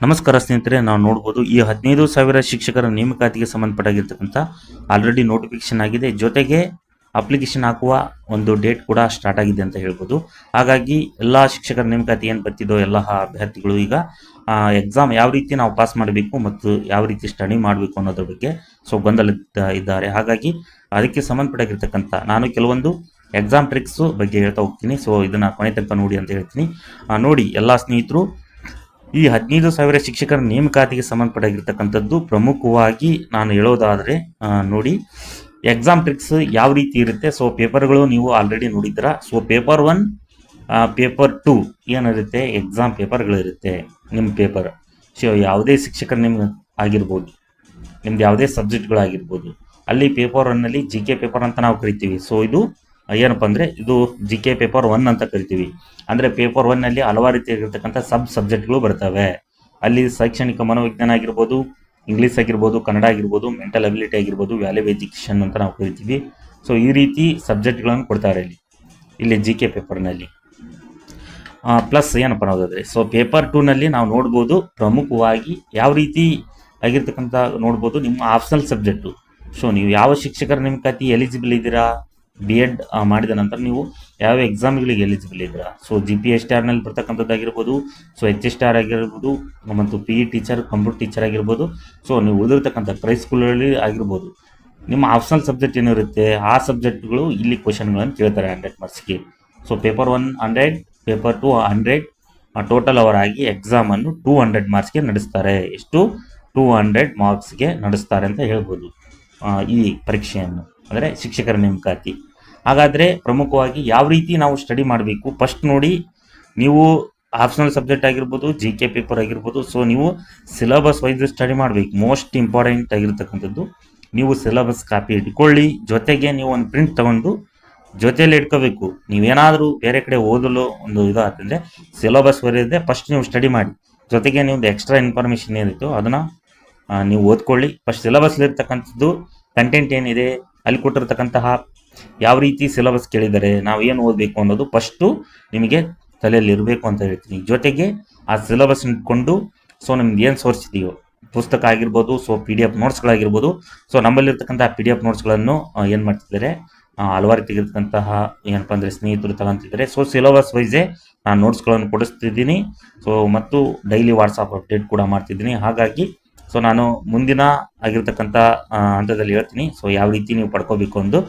ನಮಸ್ಕಾರ ಸ್ನೇಹಿತರೆ, ನಾವು ನೋಡ್ಬೋದು ಈ 15,000 ಶಿಕ್ಷಕರ ನೇಮಕಾತಿಗೆ ಸಂಬಂಧಪಟ್ಟಾಗಿರ್ತಕ್ಕಂಥ ಆಲ್ರೆಡಿ ನೋಟಿಫಿಕೇಶನ್ ಆಗಿದೆ. ಜೊತೆಗೆ ಅಪ್ಲಿಕೇಶನ್ ಹಾಕುವ ಒಂದು ಡೇಟ್ ಕೂಡ ಸ್ಟಾರ್ಟ್ ಆಗಿದೆ ಅಂತ ಹೇಳ್ಬೋದು. ಹಾಗಾಗಿ ಎಲ್ಲ ಶಿಕ್ಷಕರ ನೇಮಕಾತಿ ಏನು ಬರ್ತಿದ್ದೋ ಎಲ್ಲ ಅಭ್ಯರ್ಥಿಗಳು ಈಗ ಎಕ್ಸಾಮ್ ಯಾವ ರೀತಿ ನಾವು ಪಾಸ್ ಮಾಡಬೇಕು ಮತ್ತು ಯಾವ ರೀತಿ ಸ್ಟಡಿ ಮಾಡಬೇಕು ಅನ್ನೋದ್ರ ಬಗ್ಗೆ ಗೊಂದಲ ಇದ್ದಾರೆ. ಹಾಗಾಗಿ ಅದಕ್ಕೆ ಸಂಬಂಧಪಟ್ಟಾಗಿರ್ತಕ್ಕಂಥ ನಾನು ಕೆಲವೊಂದು ಎಕ್ಸಾಮ್ ಟ್ರಿಕ್ಸು ಬಗ್ಗೆ ಹೇಳ್ತಾ ಹೋಗ್ತೀನಿ. ಇದನ್ನು ಕೊನೆ ತನಕ ನೋಡಿ ಅಂತ ಹೇಳ್ತೀನಿ. ನೋಡಿ ಎಲ್ಲ ಸ್ನೇಹಿತರು, ಈ 15,000 ಶಿಕ್ಷಕರ ನೇಮಕಾತಿಗೆ ಸಂಬಂಧಪಟ್ಟಿರ್ತಕ್ಕಂಥದ್ದು ಪ್ರಮುಖವಾಗಿ ನಾನು ಹೇಳೋದಾದರೆ ನೋಡಿ, ಎಕ್ಸಾಮ್ ಟ್ರಿಕ್ಸ್ ಯಾವ ರೀತಿ ಇರುತ್ತೆ. ಪೇಪರ್ಗಳು ನೀವು ಆಲ್ರೆಡಿ ನೋಡಿದ್ದೀರಾ. ಪೇಪರ್ 1 ಪೇಪರ್ 2 ಏನಿರುತ್ತೆ, ಎಕ್ಸಾಮ್ ಪೇಪರ್ಗಳಿರುತ್ತೆ. ನಿಮ್ಮ ಪೇಪರ್ ಯಾವುದೇ ಶಿಕ್ಷಕರು ನಿಮ್ಗೆ ಆಗಿರ್ಬೋದು, ನಿಮ್ದು ಯಾವುದೇ ಸಬ್ಜೆಕ್ಟ್ಗಳಾಗಿರ್ಬೋದು, ಅಲ್ಲಿ ಪೇಪರ್ 1ನಲ್ಲಿ GK ಪೇಪರ್ ಅಂತ ನಾವು ಕರಿತೀವಿ. ಇದು ಏನಪ್ಪ ಅಂದರೆ ಇದು GK ಪೇಪರ್ 1 ಅಂತ ಕರಿತೀವಿ. ಅಂದರೆ ಪೇಪರ್ 1ನಲ್ಲಿ ಹಲವಾರು ರೀತಿಯಾಗಿರ್ತಕ್ಕಂಥ ಸಬ್ಜೆಕ್ಟ್ಗಳು ಬರ್ತವೆ. ಅಲ್ಲಿ ಶೈಕ್ಷಣಿಕ ಮನೋವಿಜ್ಞಾನ ಆಗಿರ್ಬೋದು, ಇಂಗ್ಲೀಷ್ ಆಗಿರ್ಬೋದು, ಕನ್ನಡ ಆಗಿರ್ಬೋದು, ಮೆಂಟಲ್ ಅಬಿಲಿಟಿ ಆಗಿರ್ಬೋದು, ವ್ಯಾಲ್ಯೂ ಎಜುಕೇಷನ್ ಅಂತ ನಾವು ಕರಿತೀವಿ. ಈ ರೀತಿ ಸಬ್ಜೆಕ್ಟ್ಗಳನ್ನು ಕೊಡ್ತಾರೆ ಇಲ್ಲಿ GK ಪೇಪರ್ನಲ್ಲಿ. ಪ್ಲಸ್ ಏನಪ್ಪ ಅನ್ನೋದಾದರೆ ಪೇಪರ್ 2ನಲ್ಲಿ ನಾವು ನೋಡ್ಬೋದು ಪ್ರಮುಖವಾಗಿ ಯಾವ ರೀತಿ ಆಗಿರ್ತಕ್ಕಂಥ ನೋಡ್ಬೋದು ನಿಮ್ಮ ಆಪ್ಷನಲ್ ಸಬ್ಜೆಕ್ಟು. ನೀವು ಯಾವ ಶಿಕ್ಷಕರ ನೇಮಕಾತಿ ಎಲಿಜಿಬಲ್ ಇದ್ದೀರಾ, B.Ed ಮಾಡಿದ ನಂತರ ನೀವು ಯಾವ ಎಕ್ಸಾಮ್ಗಳಿಗೆ ಎಲಿಜಿಬಲ್ ಇದ್ದೀರಾ. GPA-STAR-ನಲ್ಲಿ ಬರ್ತಕ್ಕಂಥದ್ದಾಗಿರ್ಬೋದು, HSTAR ಆಗಿರ್ಬೋದು, ಮತ್ತು PE ಟೀಚರ್, ಕಂಪ್ಯೂಟರ್ ಟೀಚರ್ ಆಗಿರ್ಬೋದು, ನೀವು ಓದಿರ್ತಕ್ಕಂಥ ಪ್ರೈ ಸ್ಕೂಲಲ್ಲಿ ಆಗಿರ್ಬೋದು, ನಿಮ್ಮ ಆಪ್ಷನಲ್ ಸಬ್ಜೆಕ್ಟ್ ಏನಿರುತ್ತೆ ಆ ಸಬ್ಜೆಕ್ಟ್ಗಳು ಇಲ್ಲಿ ಕ್ವಶನ್ಗಳನ್ನು ಕೇಳ್ತಾರೆ 100 ಮಾರ್ಕ್ಸ್ಗೆ. ಪೇಪರ್ 1 100, ಪೇಪರ್ 2 100, ಟೋಟಲ್ ಅವರಾಗಿ ಎಕ್ಸಾಮನ್ನು 200 ಮಾರ್ಕ್ಸ್ಗೆ ನಡೆಸ್ತಾರೆ. ಎಷ್ಟು? 200 ಮಾರ್ಕ್ಸ್ಗೆ ನಡೆಸ್ತಾರೆ ಅಂತ ಹೇಳ್ಬೋದು ಈ ಪರೀಕ್ಷೆಯನ್ನು, ಅಂದರೆ ಶಿಕ್ಷಕರ ನೇಮಕಾತಿ. ಹಾಗಾದರೆ ಪ್ರಮುಖವಾಗಿ ಯಾವ ರೀತಿ ನಾವು ಸ್ಟಡಿ ಮಾಡಬೇಕು ಫಸ್ಟ್ ನೋಡಿ. ನೀವು ಆಪ್ಷನಲ್ ಸಬ್ಜೆಕ್ಟ್ ಆಗಿರ್ಬೋದು, GK ಪೇಪರ್ ಆಗಿರ್ಬೋದು, ನೀವು ಸಿಲೆಬಸ್ ವೈಸ್ ಸ್ಟಡಿ ಮಾಡಬೇಕು. ಮೋಸ್ಟ್ ಇಂಪಾರ್ಟೆಂಟ್ ಆಗಿರ್ತಕ್ಕಂಥದ್ದು ನೀವು ಸಿಲೆಬಸ್ ಕಾಪಿ ಇಟ್ಕೊಳ್ಳಿ. ಜೊತೆಗೆ ನೀವು ಒಂದು ಪ್ರಿಂಟ್ ತೊಗೊಂಡು ಜೊತೆಯಲ್ಲಿ ಇಟ್ಕೋಬೇಕು. ನೀವೇನಾದರೂ ಬೇರೆ ಕಡೆ ಓದಲು ಒಂದು ಇದಾಗ್ತಂದರೆ ಸಿಲೆಬಸ್ ಬರೆಯದೆ ಫಸ್ಟ್ ನೀವು ಸ್ಟಡಿ ಮಾಡಿ. ಜೊತೆಗೆ ನಿಮ್ಮದು ಎಕ್ಸ್ಟ್ರಾ ಇನ್ಫಾರ್ಮೇಷನ್ ಏನಿತ್ತು ಅದನ್ನು ನೀವು ಓದ್ಕೊಳ್ಳಿ. ಫಸ್ಟ್ ಸಿಲೆಬಸ್ಲಿರ್ತಕ್ಕಂಥದ್ದು ಕಂಟೆಂಟ್ ಏನಿದೆ, ಅಲ್ಲಿ ಕೊಟ್ಟಿರ್ತಕ್ಕಂತಹ ಯಾವ ರೀತಿ ಸಿಲೆಬಸ್ ಕೇಳಿದ್ದಾರೆ, ನಾವು ಏನು ಓದಬೇಕು ಅನ್ನೋದು ಫಸ್ಟು ನಿಮಗೆ ತಲೆಯಲ್ಲಿ ಇರಬೇಕು ಅಂತ ಹೇಳ್ತೀನಿ. ಜೊತೆಗೆ ಆ ಸಿಲೆಬಸ್ ಇಟ್ಕೊಂಡು ನಿಮ್ಗೆ ಏನು ಸೋರ್ಸ್ ಇದೆಯೋ ಪುಸ್ತಕ ಆಗಿರ್ಬೋದು, PDF ನೋಟ್ಸ್ಗಳಾಗಿರ್ಬೋದು, ನಮ್ಮಲ್ಲಿರ್ತಕ್ಕಂಥ PDF ನೋಟ್ಸ್ಗಳನ್ನು ಏನು ಮಾಡ್ತಿದ್ದಾರೆ ಹಲವಾರು ರೀತಿಗಿರ್ತಕ್ಕಂತಹ ಏನಪ್ಪ ಅಂದರೆ ಸ್ನೇಹಿತರು ತಗೊಂತಿದ್ದಾರೆ. ಸಿಲೆಬಸ್ ವೈಸೇ ನಾನು ನೋಟ್ಸ್ಗಳನ್ನು ಕೊಡಿಸ್ತಿದ್ದೀನಿ. ಮತ್ತು ಡೈಲಿ ವಾಟ್ಸಪ್ ಅಪ್ಡೇಟ್ ಕೂಡ ಮಾಡ್ತಿದ್ದೀನಿ. ಹಾಗಾಗಿ ನಾನು ಮುಂದಿನ ಆಗಿರ್ತಕ್ಕಂಥ ಹಂತದಲ್ಲಿ ಹೇಳ್ತೀನಿ ಯಾವ ರೀತಿ ನೀವು ಪಡ್ಕೋಬೇಕು ಅಂದು.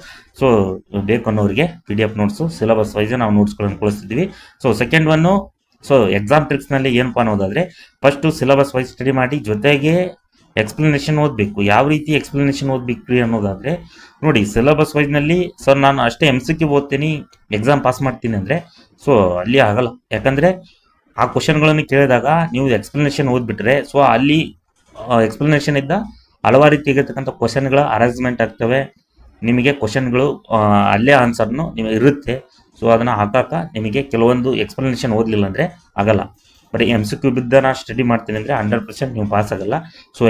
ಬೇಕು ಅನ್ನೋರಿಗೆ PDF ನೋಟ್ಸು ಸಿಲೆಬಸ್ ವೈಸೇ ನಾವು ನೋಟ್ಸ್ಗಳನ್ನು ಕಳಿಸ್ತಿದ್ದೀವಿ. ಸೆಕೆಂಡ್ ಒನ್ನು ಎಕ್ಸಾಮ್ ಟ್ರಿಕ್ಸ್ನಲ್ಲಿ ಏನಪ್ಪ ಅನ್ನೋದಾದರೆ ಫಸ್ಟು ಸಿಲೆಬಸ್ ವೈಸ್ ಸ್ಟಡಿ ಮಾಡಿ, ಜೊತೆಗೆ ಎಕ್ಸ್ಪ್ಲನೇಷನ್ ಓದಬೇಕು. ಯಾವ ರೀತಿ ಎಕ್ಸ್ಪ್ಲನೇಷನ್ ಓದಬೇಕು ಅನ್ನೋದಾದರೆ ನೋಡಿ, ಸಿಲೆಬಸ್ ವೈಸ್ನಲ್ಲಿ ನಾನು ಅಷ್ಟೇ MCQ ಓದ್ತೀನಿ, ಎಕ್ಸಾಮ್ ಪಾಸ್ ಮಾಡ್ತೀನಿ ಅಂದರೆ ಅಲ್ಲಿ ಆಗಲ್ಲ. ಯಾಕಂದರೆ ಆ ಕ್ವಶನ್ಗಳನ್ನು ಕೇಳಿದಾಗ ನೀವು ಎಕ್ಸ್ಪ್ಲನೇಷನ್ ಓದ್ಬಿಟ್ರೆ ಅಲ್ಲಿ ಎಕ್ಸ್ಪ್ಲನೇಷನ್ ಇದ್ದ ಹಲವಾರು ರೀತಿಯಾಗಿರ್ತಕ್ಕಂಥ ಕ್ವಶನ್ಗಳ ಅರೇಂಜ್ಮೆಂಟ್ ಆಗ್ತವೆ. ನಿಮಗೆ ಕ್ವಶನ್ಗಳು ಅಲ್ಲೇ ಆನ್ಸರ್ನು ನಿಮಗೆ ಇರುತ್ತೆ. ಅದನ್ನು ಹಾಕಾಕ ನಿಮಗೆ ಕೆಲವೊಂದು ಎಕ್ಸ್ಪ್ಲನೇಷನ್ ಓದಲಿಲ್ಲ ಅಂದರೆ ಆಗಲ್ಲ. ಬರೀ MCQ ಬಿದ್ದನ ಸ್ಟಡಿ ಮಾಡ್ತೀನಿ ಅಂದರೆ 100% ನೀವು ಪಾಸ್ ಆಗಲ್ಲ.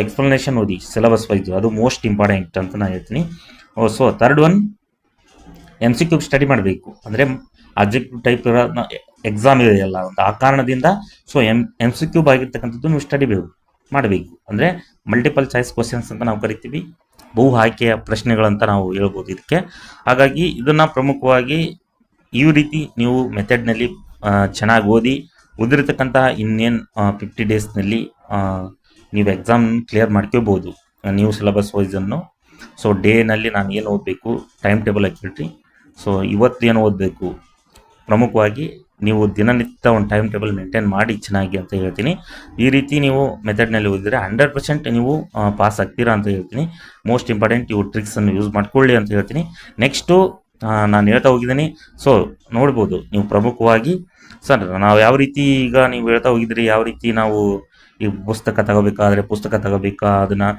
ಎಕ್ಸ್ಪ್ಲನೇಷನ್ ಓದಿ ಸಿಲೆಬಸ್ ವೈಸು, ಅದು ಮೋಸ್ಟ್ ಇಂಪಾರ್ಟೆಂಟ್ ಅಂತ ನಾನು ಹೇಳ್ತೀನಿ. ಥರ್ಡ್ ಒನ್ MCQ ಸ್ಟಡಿ ಮಾಡಬೇಕು. ಅಂದರೆ ಆಬ್ಜೆಕ್ಟಿವ್ ಟೈಪ್ ಎಕ್ಸಾಮ್ ಇದೆಯಲ್ಲ, ಆ ಕಾರಣದಿಂದ MCQ ಆಗಿರ್ತಕ್ಕಂಥದ್ದು ನೀವು ಸ್ಟಡಿ ಮಾಡಬೇಕು. ಅಂದರೆ ಮಲ್ಟಿಪಲ್ ಚಾಯ್ಸ್ ಕ್ವಶನ್ಸ್ ಅಂತ ನಾವು ಕರಿತೀವಿ, ಬಹು ಆಯ್ಕೆಯ ಪ್ರಶ್ನೆಗಳಂತ ನಾವು ಹೇಳ್ಬೋದು ಇದಕ್ಕೆ. ಹಾಗಾಗಿ ಇದನ್ನು ಪ್ರಮುಖವಾಗಿ ಈ ರೀತಿ ನೀವು ಮೆಥಡ್ನಲ್ಲಿ ಚೆನ್ನಾಗಿ ಓದಿರ್ತಕ್ಕಂಥ ಇನ್ನೇನು 50 ಡೇಸ್ನಲ್ಲಿ ನೀವು ಎಕ್ಸಾಮ್ ಕ್ಲಿಯರ್ ಮಾಡ್ಕೋಬೋದು ನೀವು ಸಿಲೆಬಸ್ ವೈಸನ್ನು. ಡೇನಲ್ಲಿ ನಾನು ಏನು ಓದಬೇಕು ಟೈಮ್ ಟೇಬಲ್ ಹಾಕಿಬಿಟ್ರಿ. ಇವತ್ತು ಏನು ಓದಬೇಕು ಪ್ರಮುಖವಾಗಿ ನೀವು ದಿನನಿತ್ಯ ಒಂದು ಟೈಮ್ ಟೇಬಲ್ ಮೇಂಟೈನ್ ಮಾಡಿ ಚೆನ್ನಾಗಿ ಅಂತ ಹೇಳ್ತೀನಿ. ಈ ರೀತಿ ನೀವು ಮೆಥಡ್ನಲ್ಲಿ ಓದಿದರೆ 100% ನೀವು ಪಾಸ್ ಆಗ್ತೀರಾ ಅಂತ ಹೇಳ್ತೀನಿ. ಮೋಸ್ಟ್ ಇಂಪಾರ್ಟೆಂಟ್ ಇವು ಟ್ರಿಕ್ಸನ್ನು ಯೂಸ್ ಮಾಡ್ಕೊಳ್ಳಿ ಅಂತ ಹೇಳ್ತೀನಿ. ನೆಕ್ಸ್ಟು ನಾನು ಹೇಳ್ತಾ ಹೋಗಿದ್ದೀನಿ. ನೋಡ್ಬೋದು ನೀವು ಪ್ರಮುಖವಾಗಿ ನಾವು ಯಾವ ರೀತಿ ಈಗ ನೀವು ಹೇಳ್ತಾ ಹೋಗಿದ್ರಿ, ಯಾವ ರೀತಿ ನಾವು ಈ ಪುಸ್ತಕ ತಗೋಬೇಕಾ ಅದನ್ನು.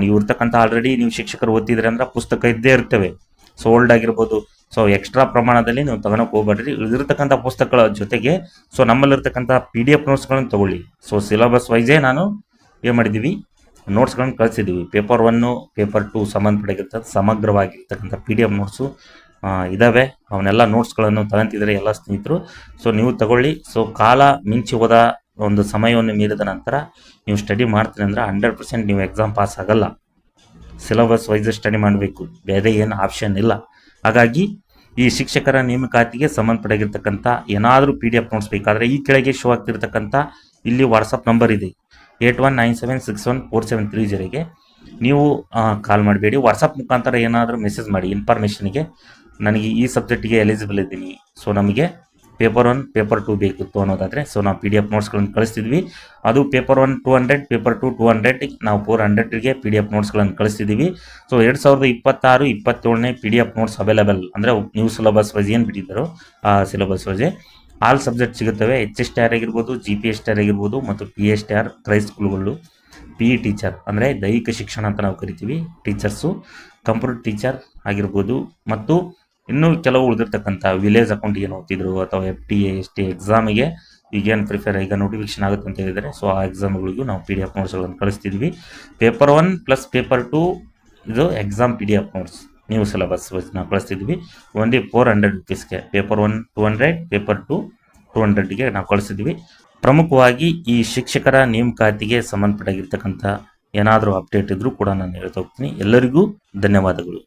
ನೀವು ಇರ್ತಕ್ಕಂಥ ಆಲ್ರೆಡಿ ನೀವು ಶಿಕ್ಷಕರು ಓದ್ತಿದ್ರೆ ಅಂದರೆ ಪುಸ್ತಕ ಇದ್ದೇ ಇರ್ತವೆ. ಓಲ್ಡ್ ಆಗಿರ್ಬೋದು, ಎಕ್ಸ್ಟ್ರಾ ಪ್ರಮಾಣದಲ್ಲಿ ನೀವು ತಗೊಳಕ್ಕೆ ಹೋಗ್ಬೇಡ್ರಿ. ಇಲ್ಲಿರ್ತಕ್ಕಂಥ ಪುಸ್ತಕಗಳ ಜೊತೆಗೆ ನಮ್ಮಲ್ಲಿರ್ತಕ್ಕಂಥ PDF ನೋಟ್ಸ್ಗಳನ್ನು ತೊಗೊಳ್ಳಿ. ಸಿಲೆಬಸ್ ವೈಸೇ ನಾನು ಏನು ಮಾಡಿದ್ದೀವಿ ನೋಟ್ಸ್ಗಳನ್ನು ಕಳಿಸಿದ್ದೀವಿ. ಪೇಪರ್ 1, ಪೇಪರ್ 2 ಸಂಬಂಧಪಟ್ಟಿರ್ತಕ್ಕಂಥ ಸಮಗ್ರವಾಗಿರ್ತಕ್ಕಂಥ PDF ನೋಟ್ಸು ಇದ್ದಾವೆ. ಅವನ್ನೆಲ್ಲ ನೋಟ್ಸ್ಗಳನ್ನು ತಗೊಂತಿದ್ದಾರೆ ಎಲ್ಲ ಸ್ನೇಹಿತರು. ನೀವು ತಗೊಳ್ಳಿ. ಕಾಲ ಮಿಂಚಿ ಹೋದ ಒಂದು ಸಮಯವನ್ನು ಮೀರಿದ ನಂತರ ನೀವು ಸ್ಟಡಿ ಮಾಡ್ತೀರಿ ಅಂದ್ರೆ 100% ನೀವು ಎಕ್ಸಾಮ್ ಪಾಸ್ ಆಗಲ್ಲ. ಸಿಲೆಬಸ್ ವೈಸ್ ಸ್ಟಡಿ ಮಾಡಬೇಕು, ಬೇರೆ ಏನು ಆಪ್ಷನ್ ಇಲ್ಲ. ಹಾಗಾಗಿ ಈ ಶಿಕ್ಷಕರ ನೇಮಕಾತಿಗೆ ಸಂಬಂಧಪಟ್ಟಿರ್ತಕ್ಕಂಥ ಏನಾದರೂ PDF ನೋಟ್ಸ್ ಬೇಕಾದರೆ ಈ ಕೆಳಗೆ ಶೋ ಆಗ್ತಿರ್ತಕ್ಕಂಥ ಇಲ್ಲಿ ವಾಟ್ಸಪ್ ನಂಬರ್ ಇದೆ 8197614730ಗೆ ನೀವು ಕಾಲ್ ಮಾಡಬೇಡಿ. ವಾಟ್ಸಪ್ ಮುಖಾಂತರ ಏನಾದರೂ ಮೆಸೇಜ್ ಮಾಡಿ ಇನ್ಫಾರ್ಮೇಷನ್ಗೆ, ನನಗೆ ಈ ಸಬ್ಜೆಕ್ಟಿಗೆ ಎಲಿಜಿಬಲ್ ಇದ್ದೀನಿ, ಸೊ ನಮಗೆ ಪೇಪರ್ 1 ಪೇಪರ್ 2 ಬೇಕಿತ್ತು ಅನ್ನೋದಾದರೆ ಸೊ ನಾವು PDF ನೋಟ್ಸ್ಗಳನ್ನು ಕಳಿಸ್ತಿದ್ವಿ. ಅದು ಪೇಪರ್ 1 200, ಪೇಪರ್ 2 200, ನಾವು 400ಗೆ PDF ನೋಟ್ಸ್ಗಳನ್ನು ಕಳಿಸ್ತಿದ್ದೀವಿ. ಸೊ 2026-27ನೇ PDF ನೋಟ್ಸ್ ಅವೈಲೇಬಲ್ ಅಂದರೆ ನ್ಯೂ ಸಿಲೆಬಸ್ ವೈಸ್ ಏನು ಬಿಟ್ಟಿದ್ದಾರೋ ಆ ಸಿಲೆಬಸ್ ವೈಸೇ ಆಲ್ ಸಬ್ಜೆಕ್ಟ್ ಸಿಗುತ್ತವೆ. HSTR ಆಗಿರ್ಬೋದು, GPSTR ಆಗಿರ್ಬೋದು ಮತ್ತು PSTR ಕ್ರೈಸ್ಟ್ ಸ್ಕೂಲ್ಗಳು, PE ಟೀಚರ್ ಅಂದರೆ ದೈಹಿಕ ಶಿಕ್ಷಣ ಅಂತ ನಾವು ಕರಿತೀವಿ ಟೀಚರ್ಸು, ಕಂಪ್ಯೂಟರ್ ಟೀಚರ್ ಆಗಿರ್ಬೋದು ಮತ್ತು ಇನ್ನೂ ಕೆಲವು ಉಳಿದಿರ್ತಕ್ಕಂಥ ವಿಲೇಜ್ ಅಕೌಂಟ್ ಏನು ಓದ್ತಿದ್ರು ಅಥವಾ FTA ST ಎಕ್ಸಾಮಿಗೆ ಈಗೇನು ಪ್ರಿಫೇರ್ ಈಗ ನೋಟಿಫಿಕೇಶನ್ ಆಗುತ್ತೆ ಅಂತ ಹೇಳಿದರೆ ಸೊ ಆ ಎಕ್ಸಾಮ್ಗಳಿಗೂ ನಾವು PDF ನೋಟ್ಸ್ಗಳನ್ನು ಕಳಿಸ್ತಿದ್ವಿ. ಪೇಪರ್ 1 ಪ್ಲಸ್ ಪೇಪರ್ 2 ಇದು exam PDF notes new syllabus ನಾವು ಕಳಿಸ್ತಿದ್ವಿ. ಓನ್ಲಿ 400 ರುಪೀಸ್ಗೆ ಪೇಪರ್ 1 200, ಪೇಪರ್ 2 200ಗೆ ನಾವು ಕಳಿಸ್ತಿದ್ವಿ. ಪ್ರಮುಖವಾಗಿ ಈ ಶಿಕ್ಷಕರ ನೇಮಕಾತಿಗೆ ಸಂಬಂಧಪಟ್ಟಾಗಿರ್ತಕ್ಕಂಥ ಏನಾದರೂ ಅಪ್ಡೇಟ್ ಇದ್ರೂ ಕೂಡ ನಾನು ಹೇಳ್ತಾ ಹೋಗ್ತೀನಿ. ಎಲ್ಲರಿಗೂ ಧನ್ಯವಾದಗಳು.